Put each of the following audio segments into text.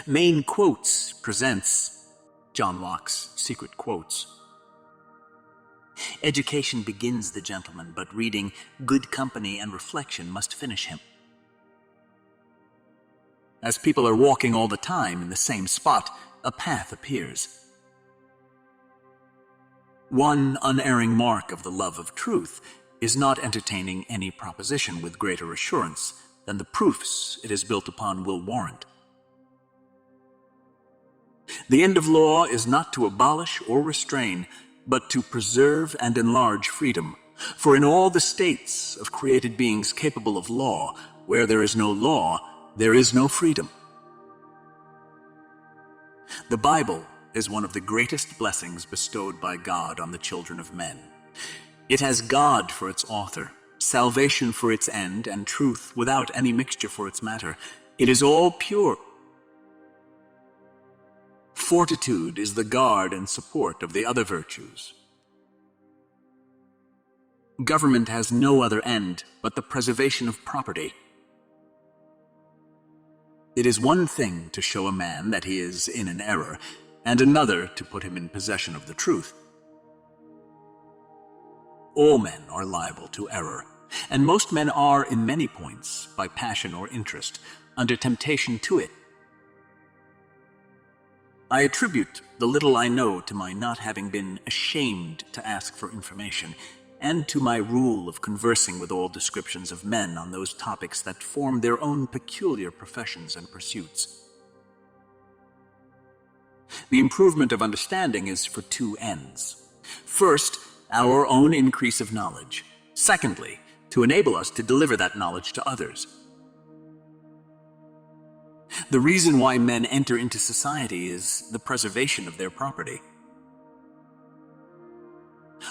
Main Quotes presents John Locke's Secret Quotes. Education begins the gentleman, but reading, good company, and reflection must finish him. As people are walking all the time in the same spot, a path appears. One unerring mark of the love of truth is not entertaining any proposition with greater assurance than the proofs it is built upon will warrant. The end of law is not to abolish or restrain, but to preserve and enlarge freedom. For in all the states of created beings capable of law, where there is no law, there is no freedom. The Bible is one of the greatest blessings bestowed by God on the children of men. It has God for its author, salvation for its end, and truth without any mixture for its matter. It is all pure. Fortitude is the guard and support of the other virtues. Government has no other end but the preservation of property. It is one thing to show a man that he is in an error, and another to put him in possession of the truth. All men are liable to error, and most men are, in many points, by passion or interest, under temptation to it. I attribute the little I know to my not having been ashamed to ask for information, and to my rule of conversing with all descriptions of men on those topics that form their own peculiar professions and pursuits. The improvement of understanding is for two ends. First, our own increase of knowledge. Secondly, to enable us to deliver that knowledge to others. The reason why men enter into society is the preservation of their property.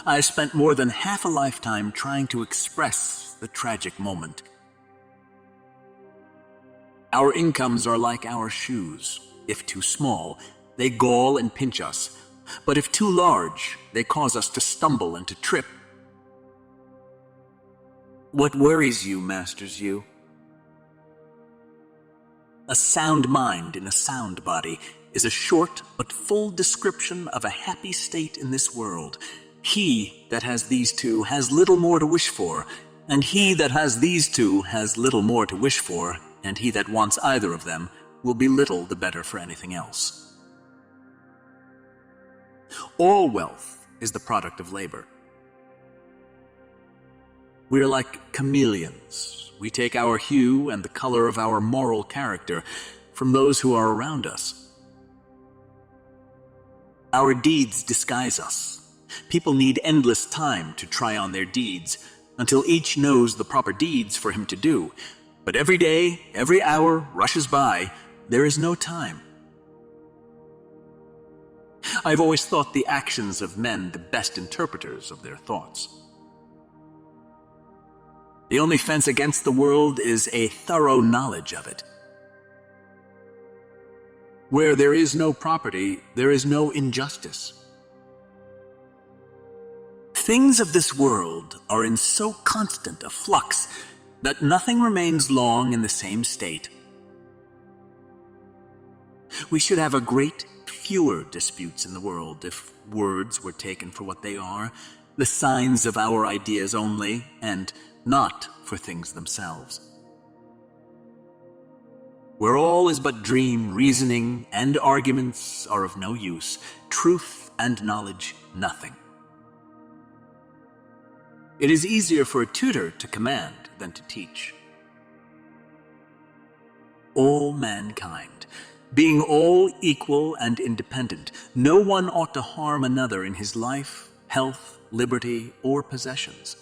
I spent more than half a lifetime trying to express the tragic moment. Our incomes are like our shoes. If too small, they gall and pinch us. But if too large, they cause us to stumble and to trip. What worries you, masters you? A sound mind in a sound body is a short but full description of a happy state in this world. He that has these two has little more to wish for, and he that has these two has little more to wish for, and he that wants either of them will be little the better for anything else. All wealth is the product of labor. We are like chameleons. We take our hue and the color of our moral character from those who are around us. Our deeds disguise us. People need endless time to try on their deeds until each knows the proper deeds for him to do. But every day, every hour rushes by, there is no time. I've always thought the actions of men the best interpreters of their thoughts. The only fence against the world is a thorough knowledge of it. Where there is no property, there is no injustice. Things of this world are in so constant a flux that nothing remains long in the same state. We should have a great fewer disputes in the world if words were taken for what they are, the signs of our ideas only, and not for things themselves. Where all is but dream, reasoning, and arguments are of no use, truth and knowledge nothing. It is easier for a tutor to command than to teach. All mankind, being all equal and independent, no one ought to harm another in his life, health, liberty, or possessions.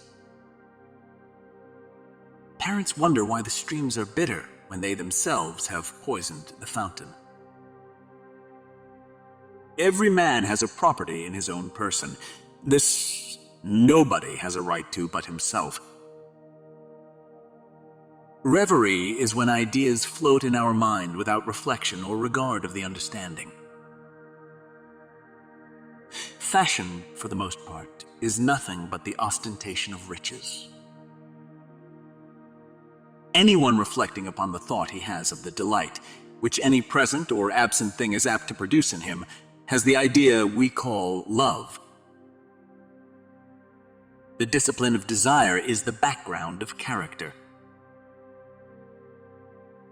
Parents wonder why the streams are bitter when they themselves have poisoned the fountain. Every man has a property in his own person. This nobody has a right to but himself. Reverie is when ideas float in our mind without reflection or regard of the understanding. Fashion, for the most part, is nothing but the ostentation of riches. Anyone reflecting upon the thought he has of the delight which any present or absent thing is apt to produce in him, has the idea we call love. The discipline of desire is the background of character.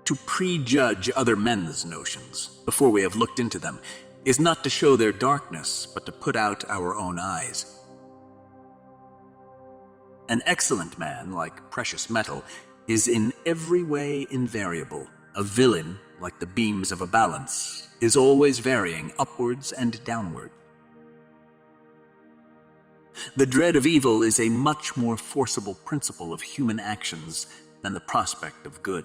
To prejudge other men's notions, before we have looked into them, is not to show their darkness, but to put out our own eyes. An excellent man, like precious metal, is in every way invariable. A villain, like the beams of a balance, is always varying upwards and downward. The dread of evil is a much more forcible principle of human actions than the prospect of good.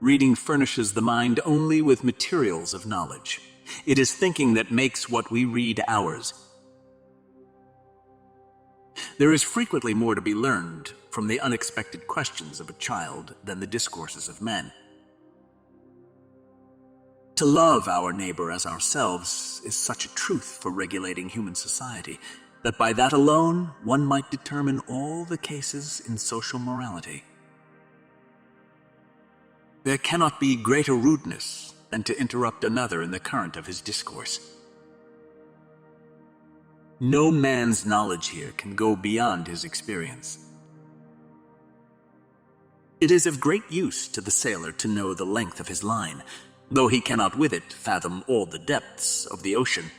Reading furnishes the mind only with materials of knowledge. It is thinking that makes what we read ours. There is frequently more to be learned from the unexpected questions of a child than the discourses of men. To love our neighbor as ourselves is such a truth for regulating human society that by that alone one might determine all the cases in social morality. There cannot be greater rudeness than to interrupt another in the current of his discourse. No man's knowledge here can go beyond his experience. It is of great use to the sailor to know the length of his line, though he cannot with it fathom all the depths of the ocean.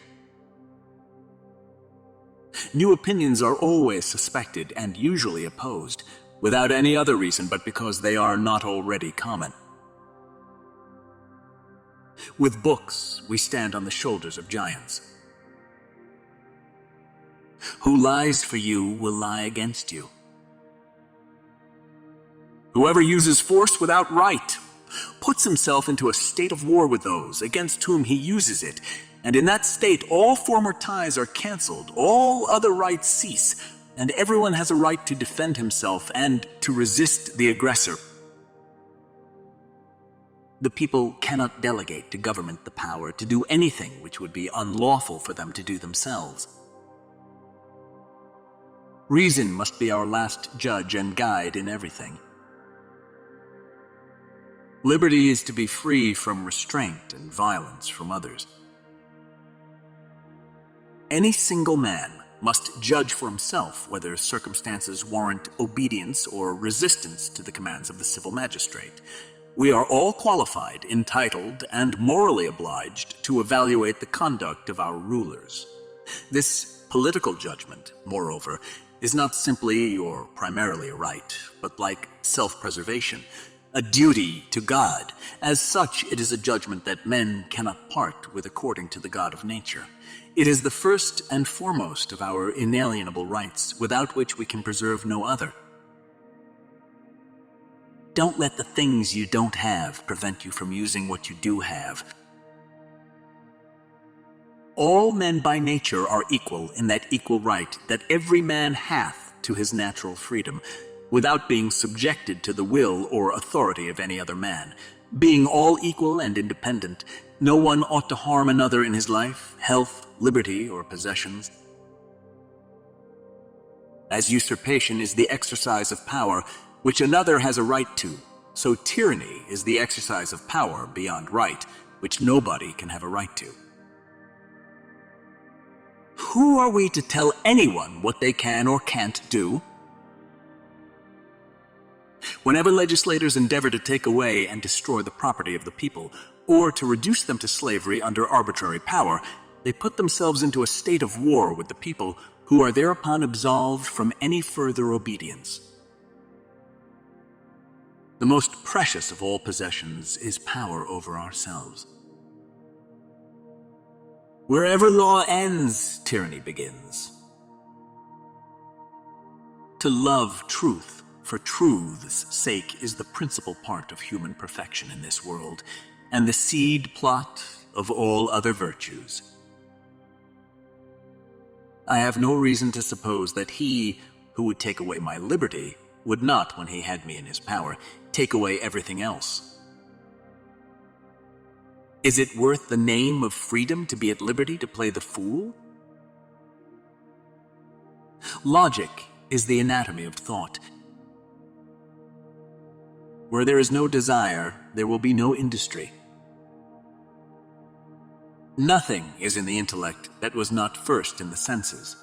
New opinions are always suspected and usually opposed, without any other reason but because they are not already common. With books, we stand on the shoulders of giants. Who lies for you will lie against you. Whoever uses force without right puts himself into a state of war with those against whom he uses it, and in that state all former ties are cancelled, all other rights cease, and everyone has a right to defend himself and to resist the aggressor. The people cannot delegate to government the power to do anything which would be unlawful for them to do themselves. Reason must be our last judge and guide in everything. Liberty is to be free from restraint and violence from others. Any single man must judge for himself whether circumstances warrant obedience or resistance to the commands of the civil magistrate. We are all qualified, entitled, and morally obliged to evaluate the conduct of our rulers. This political judgment, moreover, is not simply or primarily a right, but like self-preservation, a duty to God. As such, it is a judgment that men cannot part with according to the God of nature. It is the first and foremost of our inalienable rights, without which we can preserve no other. Don't let the things you don't have prevent you from using what you do have. All men by nature are equal in that equal right that every man hath to his natural freedom, without being subjected to the will or authority of any other man. Being all equal and independent, no one ought to harm another in his life, health, liberty, or possessions. As usurpation is the exercise of power which another has a right to, so tyranny is the exercise of power beyond right, which nobody can have a right to. Who are we to tell anyone what they can or can't do? Whenever legislators endeavor to take away and destroy the property of the people, or to reduce them to slavery under arbitrary power, they put themselves into a state of war with the people, who are thereupon absolved from any further obedience. The most precious of all possessions is power over ourselves. Wherever law ends, tyranny begins. To love truth for truth's sake is the principal part of human perfection in this world, and the seed plot of all other virtues. I have no reason to suppose that he who would take away my liberty would not, when he had me in his power, take away everything else. Is it worth the name of freedom to be at liberty to play the fool? Logic is the anatomy of thought. Where there is no desire, there will be no industry. Nothing is in the intellect that was not first in the senses.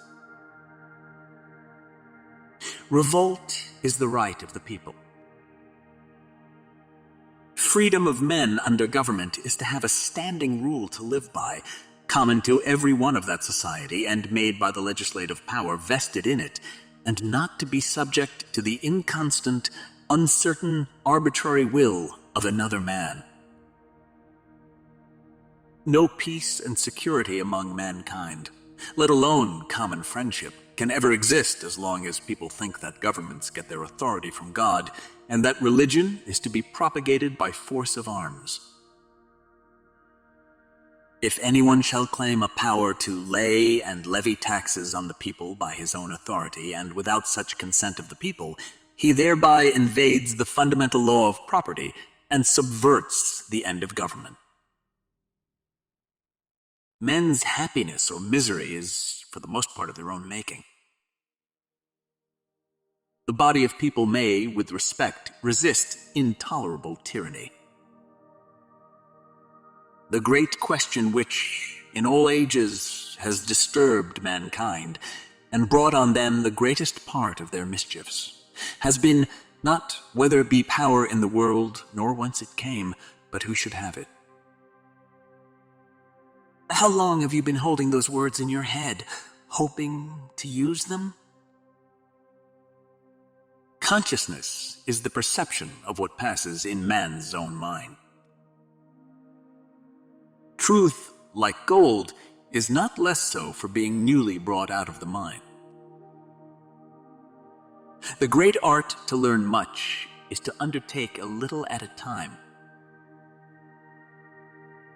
Revolt is the right of the people. Freedom of men under government is to have a standing rule to live by, common to every one of that society and made by the legislative power vested in it, and not to be subject to the inconstant, uncertain, arbitrary will of another man. No peace and security among mankind, let alone common friendship, can ever exist as long as people think that governments get their authority from God, and that religion is to be propagated by force of arms. If anyone shall claim a power to lay and levy taxes on the people by his own authority, and without such consent of the people, he thereby invades the fundamental law of property and subverts the end of government. Men's happiness or misery is, for the most part, of their own making. The body of people may, with respect, resist intolerable tyranny. The great question which, in all ages, has disturbed mankind and brought on them the greatest part of their mischiefs, has been not whether be power in the world, nor whence it came, but who should have it. How long have you been holding those words in your head, hoping to use them? Consciousness is the perception of what passes in man's own mind. Truth, like gold, is not less so for being newly brought out of the mind. The great art to learn much is to undertake a little at a time.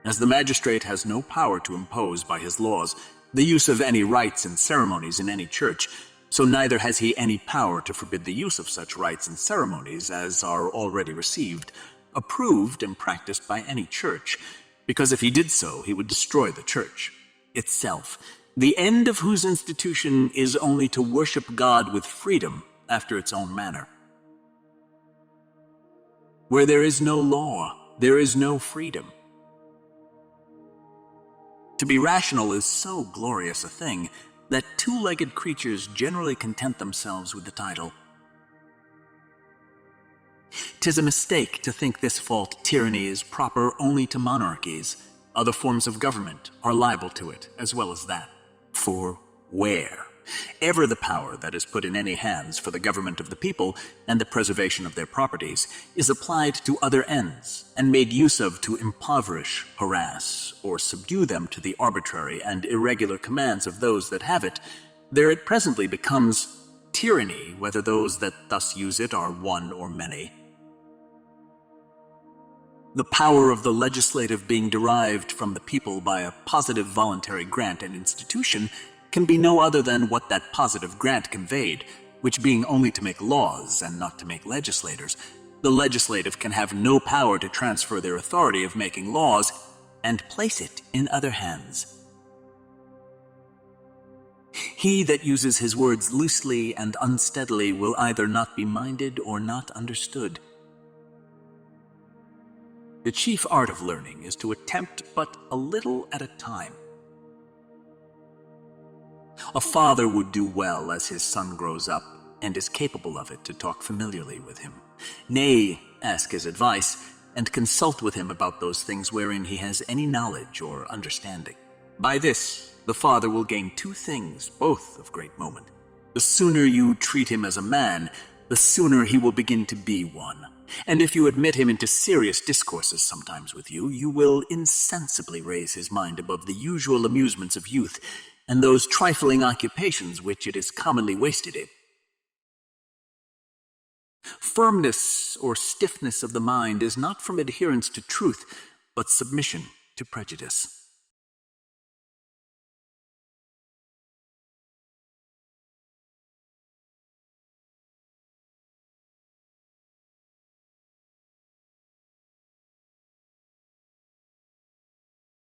As the magistrate has no power to impose by his laws the use of any rites and ceremonies in any church, so neither has he any power to forbid the use of such rites and ceremonies as are already received, approved and practiced by any church, because if he did so, he would destroy the church itself, the end of whose institution is only to worship God with freedom after its own manner. Where there is no law, there is no freedom. To be rational is so glorious a thing that two-legged creatures generally content themselves with the title. 'Tis a mistake to think this fault tyranny is proper only to monarchies. Other forms of government are liable to it, as well as that. For where ever the power that is put in any hands for the government of the people and the preservation of their properties is applied to other ends and made use of to impoverish, harass, or subdue them to the arbitrary and irregular commands of those that have it, there it presently becomes tyranny, whether those that thus use it are one or many. The power of the legislative being derived from the people by a positive voluntary grant and institution can be no other than what that positive grant conveyed, which being only to make laws and not to make legislators, the legislative can have no power to transfer their authority of making laws and place it in other hands. He that uses his words loosely and unsteadily will either not be minded or not understood. The chief art of learning is to attempt but a little at a time. A father would do well as his son grows up and is capable of it to talk familiarly with him. Nay, ask his advice and consult with him about those things wherein he has any knowledge or understanding. By this, the father will gain two things, both of great moment. The sooner you treat him as a man, the sooner he will begin to be one. And if you admit him into serious discourses sometimes with you, you will insensibly raise his mind above the usual amusements of youth, and those trifling occupations which it is commonly wasted in. Firmness or stiffness of the mind is not from adherence to truth, but submission to prejudice.